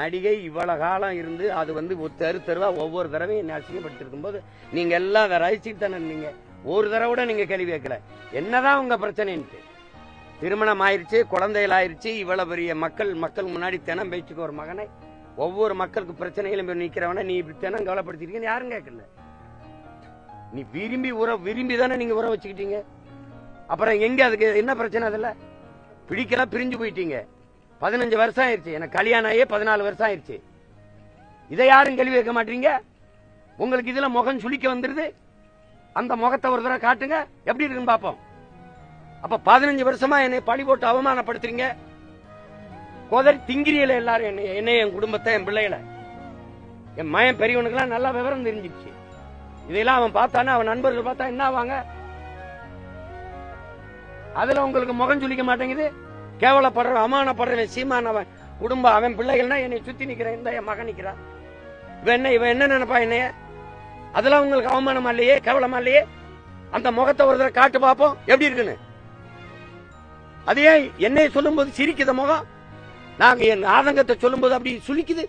நடிகை இவ்வளவு காலம் இருந்து அது தெரு தெருவா ஒவ்வொரு தடவையும் என்ன அசிங்கப்படுத்திருக்கும் போது நீங்க எல்லாம் ரசிச்சுட்டு தானே இருந்தீங்க. ஒரு தடவை கூட நீங்க கேள்வி கேட்கல. என்னதான் உங்க பிரச்சனைன்ட்டு. திருமணம் ஆயிருச்சு, குழந்தைகள் ஆயிருச்சு, இவ்வளவு பெரிய மக்கள் முன்னாடி தினம் பேச்சுக்கு ஒரு மகனை ஒவ்வொரு மக்களுக்கு பிரச்சனைகளும் நிக்கிறவன நீ இப்படி தினம் கவலைப்படுத்திருக்கீங்க யாரும் கேட்கல. நீ விரும்பி தானே நீங்க உற வச்சுக்கிட்டீங்க. அப்புறம் எங்க அதுக்கு என்ன பிரச்சனை? அதுல பிடிக்கல, பிரிஞ்சு போயிட்டீங்க. 15 வருஷம் ஆயிருச்சு. எனக்கு கல்யாணம் ஆகியே 14 வருஷம் ஆயிருச்சு. இதை யாரும் கேள்வி வைக்க மாட்டீங்க. உங்களுக்கு இதுல முகம் சுளிக்க வந்துருது. அந்த முகத்தை ஒரு தடவை காட்டுங்க, எப்படி இருக்குன்னு பாப்போம். அப்ப 15 வருஷமா என்னை பழி போட்டு அவமானப்படுத்துறீங்க. கோதரி திங்கிரியில எல்லாரும் என்னை என் குடும்பத்தை, என் பிள்ளைகளை, என் மயன் பெரியவனுக்கு எல்லாம் நல்லா விவரம் தெரிஞ்சிருச்சு. இதெல்லாம் அவன் பார்த்தானே, அவன் நண்பர்கள் பார்த்தா என்ன ஆவாங்க? அதுல உங்களுக்கு முகம் சுளிக்க மாட்டேங்குது. கேவலப்படுற, அவமானப்படுறவன் சீமானவன் குடும்பம், அவன் பிள்ளைகள்னா என்னை சுத்தி நிக்கிறேன். இந்த என் மகன் நிக்கிறான். இவன் என்ன நினைப்பா என்னைய? அதெல்லாம் உங்களுக்கு அவமானமா இல்லையே, கேவலமா இல்லையே? அந்த முகத்தை ஒரு தடவை காட்டு பார்ப்போம் எப்படி இருக்குன்னு. அதே என்னைய சொல்லும் போது சிரிக்குத முகம், நாங்க என் ஆதங்கத்தை சொல்லும் போது அப்படி சுளிக்குது.